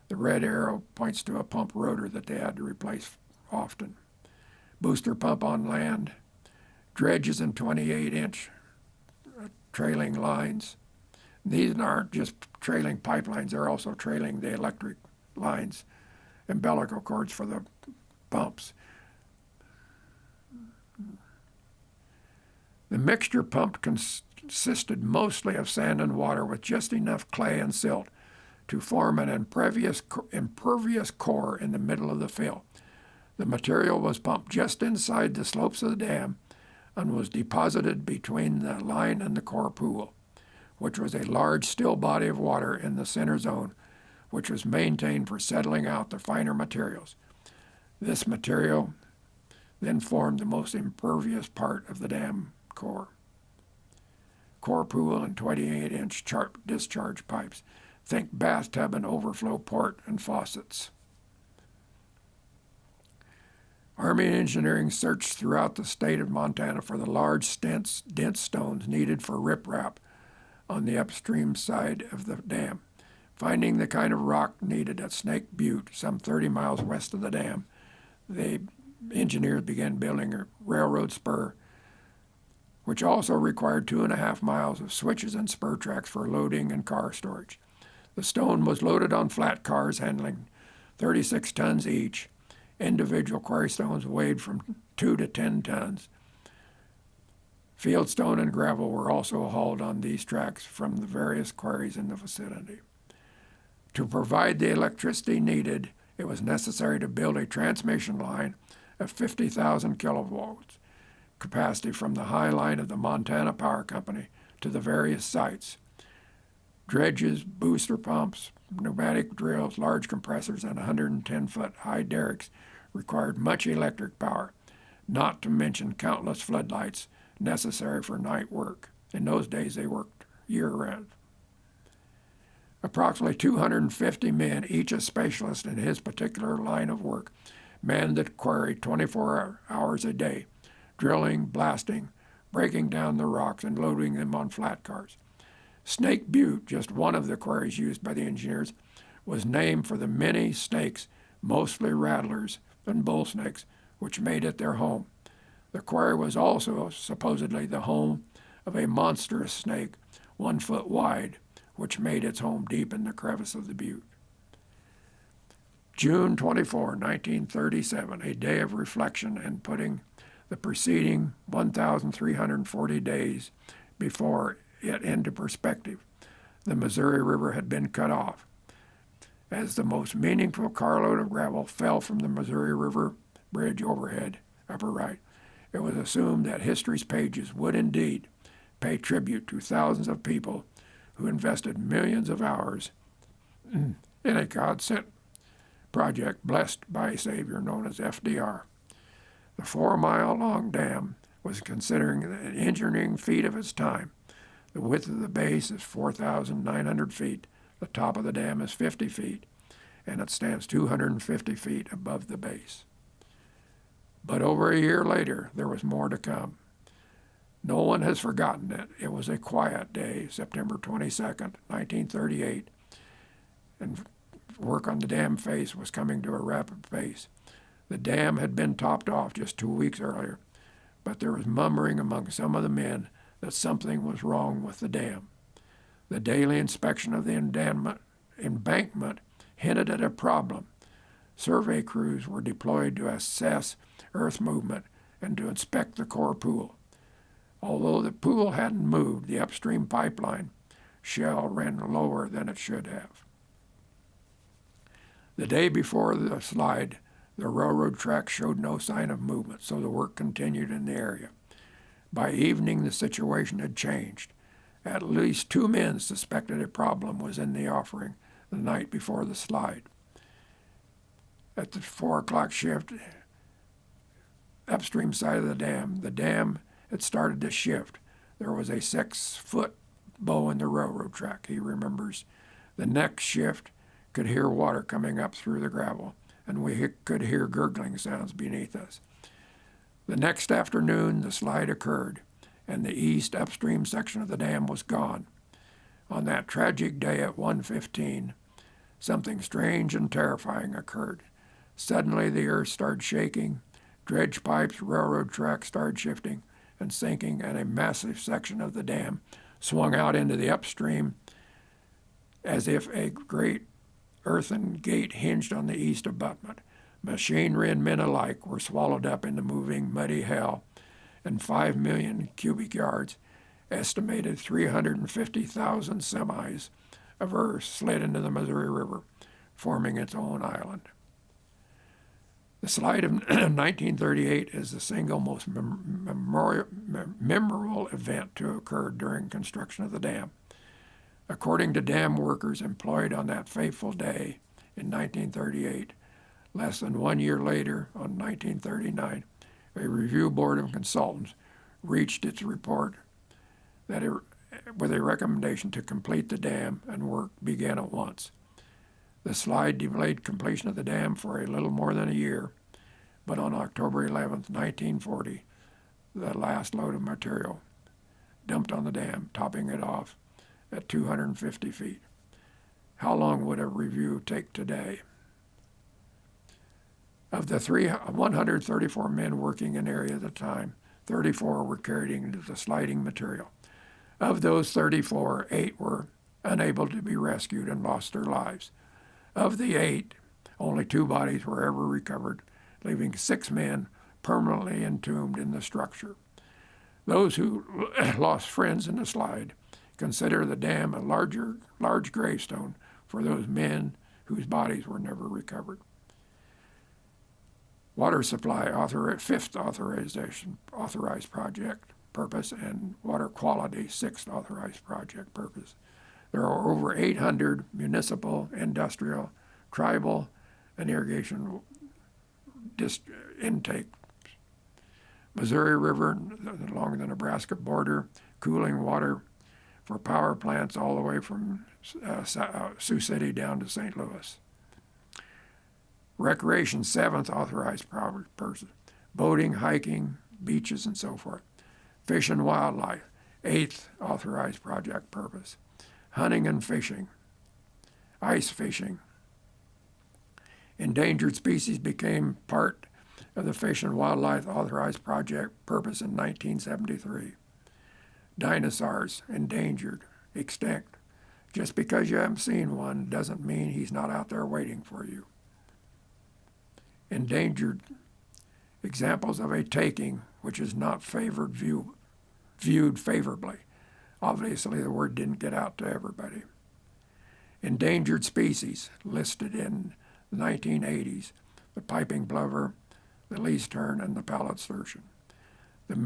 The red arrow points to a pump rotor that they had to replace often. Booster pump on land, dredges and 28-inch trailing lines. These aren't just trailing pipelines, they're also trailing the electric lines, umbilical cords for the pumps. The mixture pumped consisted mostly of sand and water with just enough clay and silt to form an impervious core in the middle of the fill. The material was pumped just inside the slopes of the dam and was deposited between the line and the core pool, which was a large still body of water in the center zone, which was maintained for settling out the finer materials. This material then formed the most impervious part of the dam core. Core pool and 28-inch discharge pipes. Think bathtub and overflow port and faucets. Army engineering searched throughout the state of Montana for the large, dense stones needed for riprap on the upstream side of the dam. Finding the kind of rock needed at Snake Butte, some 30 miles west of the dam, the engineers began building a railroad spur, which also required 2.5 miles of switches and spur tracks for loading and car storage. The stone was loaded on flat cars handling 36 tons each. Individual quarry stones weighed from 2 to 10 tons. Fieldstone and gravel were also hauled on these tracks from the various quarries in the vicinity. To provide the electricity needed, it was necessary to build a transmission line of 50,000 kilovolts capacity from the high line of the Montana Power Company to the various sites. Dredges, booster pumps, pneumatic drills, large compressors, and 110-foot high derricks required much electric power, not to mention countless floodlights necessary for night work. In those days, they worked year-round. Approximately 250 men, each a specialist in his particular line of work, manned the quarry 24 hours a day, drilling, blasting, breaking down the rocks, and loading them on flat cars. Snake Butte, just one of the quarries used by the engineers, was named for the many snakes mostly rattlers and bull snakes, which made it their home. The quarry was also supposedly the home of a monstrous snake 1 foot wide, which made its home deep in the crevice of the butte. June 24, 1937, a day of reflection and putting the preceding 1,340 days before it into perspective. The Missouri River had been cut off. As the most meaningful carload of gravel fell from the Missouri River bridge overhead, upper right, it was assumed that history's pages would indeed pay tribute to thousands of people who invested millions of hours in a God-sent project blessed by a savior known as FDR. The 4-mile-long dam was considering an engineering feat of its time. The width of the base is 4,900 feet. The top of the dam is 50 feet, and it stands 250 feet above the base. But over a year later, there was more to come. No one has forgotten it. It was a quiet day, September 22nd, 1938, and work on the dam face was coming to a rapid pace. The dam had been topped off just 2 weeks earlier, but there was murmuring among some of the men that something was wrong with the dam. The daily inspection of the embankment hinted at a problem. Survey crews were deployed to assess earth movement and to inspect the core pool. Although the pool hadn't moved, the upstream pipeline shell ran lower than it should have. The day before the slide, the railroad track showed no sign of movement, so the work continued in the area. By evening, the situation had changed. At least 2 men suspected a problem was in the offering the night before the slide. At the 4 o'clock shift, upstream side of the dam had started to shift. There was a 6-foot bow in the railroad track, he remembers. The next shift could hear water coming up through the gravel, and we could hear gurgling sounds beneath us. The next afternoon, the slide occurred, and the east upstream section of the dam was gone. On that tragic day at 1:15, something strange and terrifying occurred. Suddenly, the earth started shaking, dredge pipes, railroad tracks started shifting and sinking, and a massive section of the dam swung out into the upstream as if a great earthen gate hinged on the east abutment. Machinery and men alike were swallowed up in the moving, muddy hell, and 5 million cubic yards, estimated 350,000 semis of earth slid into the Missouri River, forming its own island. The slide of 1938 is the single most memorable event to occur during construction of the dam. According to dam workers employed on that fateful day in 1938, less than 1 year later, on 1939, a review board of consultants reached its report with a recommendation to complete the dam, and work began at once. The slide delayed completion of the dam for a little more than a year, but on October 11, 1940, the last load of material dumped on the dam, topping it off at 250 feet. How long would a review take today? Of the 134 men working in the area at the time, 34 were carrying the sliding material. Of those 34, 8 were unable to be rescued and lost their lives. Of the 8, only 2 bodies were ever recovered, leaving 6 men permanently entombed in the structure. Those who lost friends in the slide consider the dam a large gravestone for those men whose bodies were never recovered. Water supply, 5th authorized project purpose, and water quality, 6th authorized project purpose. There are over 800 municipal, industrial, tribal, and irrigation intake. Missouri River along the Nebraska border, cooling water for power plants all the way from Sioux City down to St. Louis. Recreation, 7th authorized person. Boating, hiking, beaches, and so forth. Fish and wildlife, 8th authorized project purpose. Hunting and fishing. Ice fishing. Endangered species became part of the Fish and Wildlife Authorized Project purpose in 1973. Dinosaurs, endangered, extinct. Just because you haven't seen one doesn't mean he's not out there waiting for you. Endangered, examples of a taking which is not viewed favorably. Obviously, the word didn't get out to everybody. Endangered species listed in the 1980s, the piping plover, the least tern, and the pallet sturgeon. The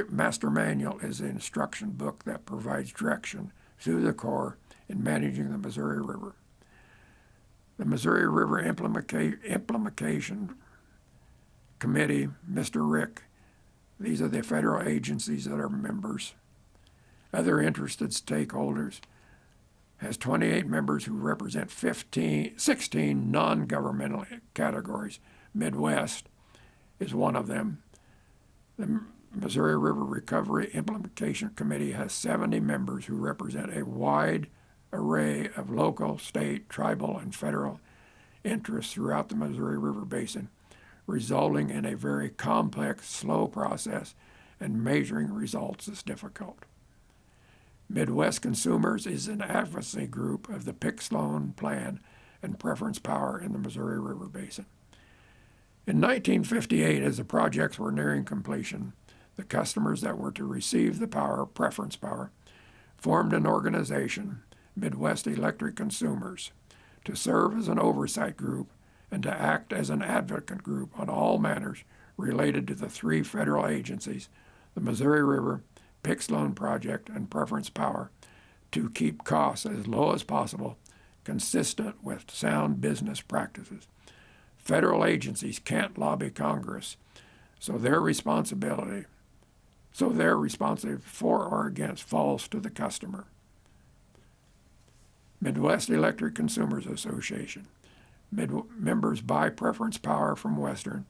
master manual is an instruction book that provides direction through the Corps in managing the Missouri River. The Missouri River Implementation Committee, Mr. Rick, these are the federal agencies that are members. Other interested stakeholders has 28 members who represent 16 non-governmental categories. Midwest is one of them. The Missouri River Recovery Implementation Committee has 70 members who represent a wide array of local, state, tribal, and federal interests throughout the Missouri River Basin, resulting in a very complex, slow process, and measuring results is difficult. Midwest Consumers is an advocacy group of the Sloan Plan and Preference Power in the Missouri River Basin. In 1958, as the projects were nearing completion, the customers that were to receive the preference power, formed an organization, Midwest Electric Consumers, to serve as an oversight group and to act as an advocate group on all matters related to the three federal agencies, the Missouri River, Sloan Project, and Preference Power, to keep costs as low as possible, consistent with sound business practices. Federal agencies can't lobby Congress, so their responsibility for or against falls to the customer. Midwest Electric Consumers Association. Members buy preference power from Western,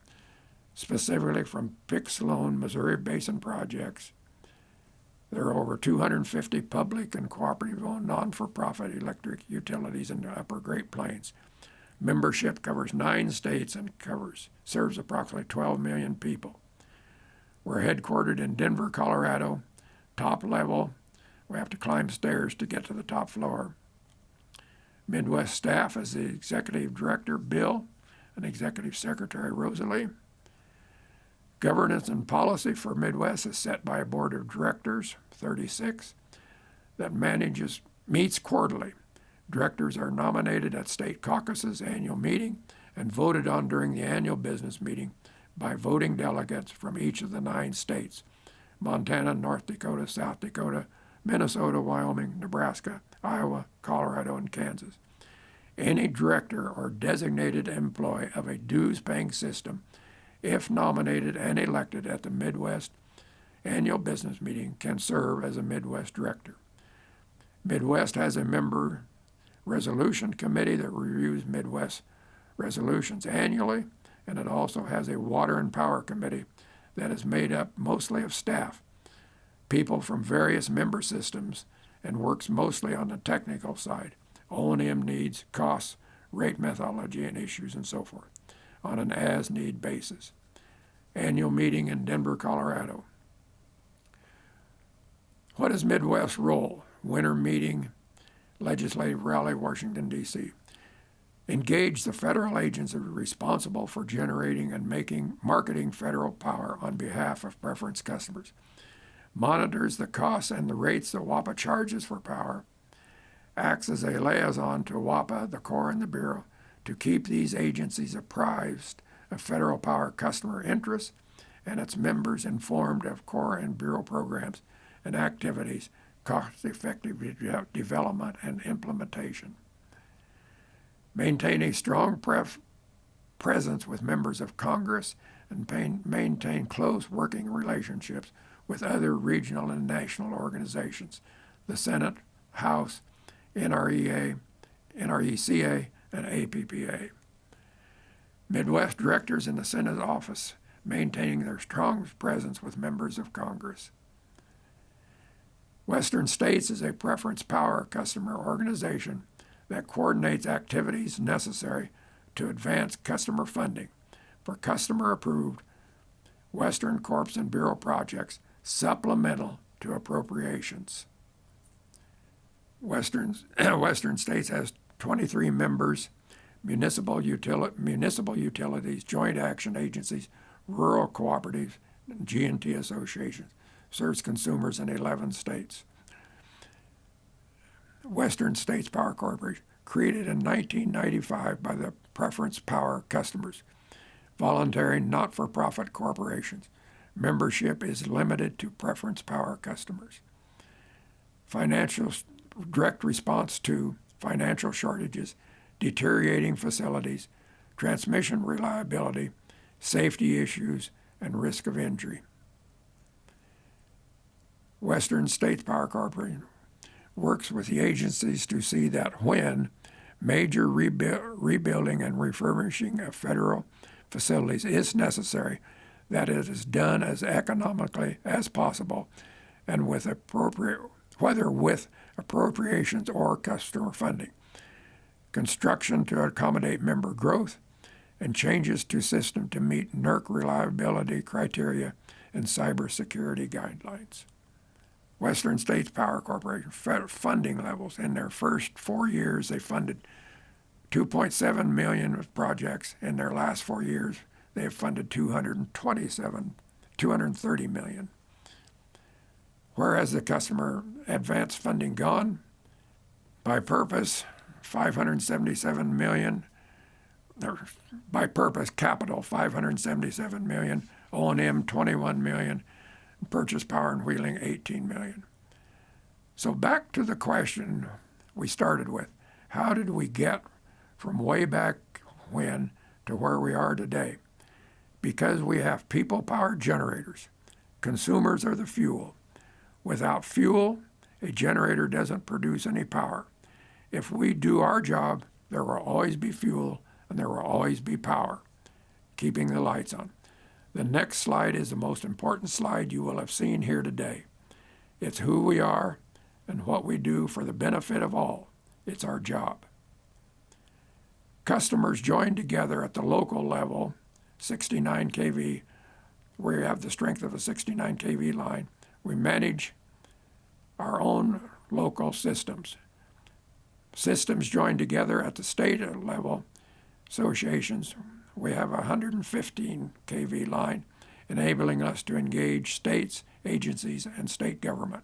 specifically from Sloan Missouri Basin projects. There are over 250 public and cooperative-owned non-for-profit electric utilities in the Upper Great Plains. Membership covers 9 states and serves approximately 12 million people. We're headquartered in Denver, Colorado. Top level, we have to climb stairs to get to the top floor. Midwest staff is the Executive Director, Bill, and Executive Secretary, Rosalie. Governance and policy for Midwest is set by a board of directors, 36, that meets quarterly. Directors are nominated at state caucus's annual meeting and voted on during the annual business meeting by voting delegates from each of the 9 states: Montana, North Dakota, South Dakota, Minnesota, Wyoming, Nebraska, Iowa, Colorado, and Kansas. Any director or designated employee of a dues-paying system, if nominated and elected at the Midwest annual business meeting, can serve as a Midwest director. Midwest has a member resolution committee that reviews Midwest resolutions annually, and it also has a water and power committee that is made up mostly of staff, people from various member systems, and works mostly on the technical side, O&M needs, costs, rate methodology, and issues, and so forth, on an as-need basis. Annual meeting in Denver, Colorado. What is Midwest's role? Winter meeting, legislative rally, Washington, D.C. Engage the federal agencies responsible for generating and marketing federal power on behalf of preference customers. Monitors the costs and the rates that WAPA charges for power. Acts as a liaison to WAPA, the Corps, and the Bureau to keep these agencies apprised of federal power customer interests and its members informed of Corps and Bureau programs and activities, cost-effective development and implementation. Maintain a strong presence with members of Congress and maintain close working relationships with other regional and national organizations, the Senate, House, NREA, NRECA, and APPA. Midwest directors in the Senate office, maintaining their strong presence with members of Congress. Western States is a preference power customer organization that coordinates activities necessary to advance customer funding for customer-approved Western Corps and Bureau projects supplemental to appropriations. Western States has 23 members, municipal utilities, joint action agencies, rural cooperatives, and G&T associations. Serves consumers in 11 states. Western States Power Corporation, created in 1995 by the Preference Power customers, voluntary not-for-profit corporations. Membership is limited to Preference Power customers. Financial direct response to financial shortages, deteriorating facilities, transmission reliability, safety issues, and risk of injury. Western States Power Corporation works with the agencies to see that when major rebuilding and refurbishing of federal facilities is necessary, that it is done as economically as possible and with whether with appropriations or customer funding. Construction to accommodate member growth and changes to system to meet NERC reliability criteria and cybersecurity guidelines. Western States Power Corporation funding levels. In their first 4 years, they funded $2.7 million of projects. In their last 4 years, they have funded $230 million. Where has the customer advance funding gone? By purpose, $577 million. By purpose, capital, $577 million. O&M, $21 million. Purchase power and wheeling, $18 million. So back to the question we started with. How did we get from way back when to where we are today? Because we have people-powered generators. Consumers are the fuel. Without fuel, a generator doesn't produce any power. If we do our job, there will always be fuel and there will always be power, keeping the lights on. The next slide is the most important slide you will have seen here today. It's who we are and what we do for the benefit of all. It's our job. Customers join together at the local level, 69 kV, where you have the strength of a 69 kV line. We manage our own local systems. Systems join together at the state level, associations. We have a 115 kV line, enabling us to engage states, agencies, and state government.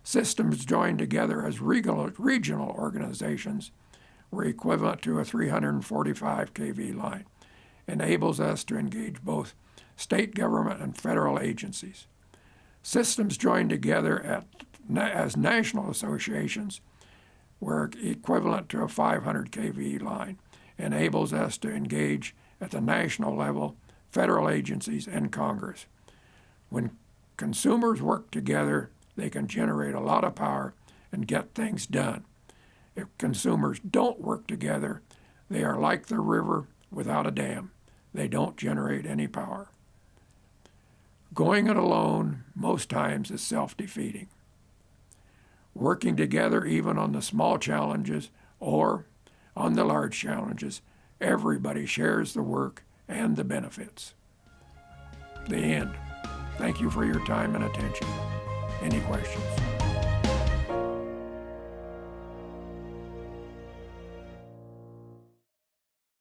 Systems joined together as regional organizations were equivalent to a 345 kV line, enables us to engage both state government and federal agencies. Systems joined together as national associations were equivalent to a 500 kV line, enables us to engage at the national level, federal agencies, and Congress. When consumers work together, they can generate a lot of power and get things done. If consumers don't work together, they are like the river without a dam. They don't generate any power. Going it alone most times is self-defeating. Working together even on the small challenges or on the large challenges, everybody shares the work and the benefits. The end. Thank you for your time and attention. Any questions?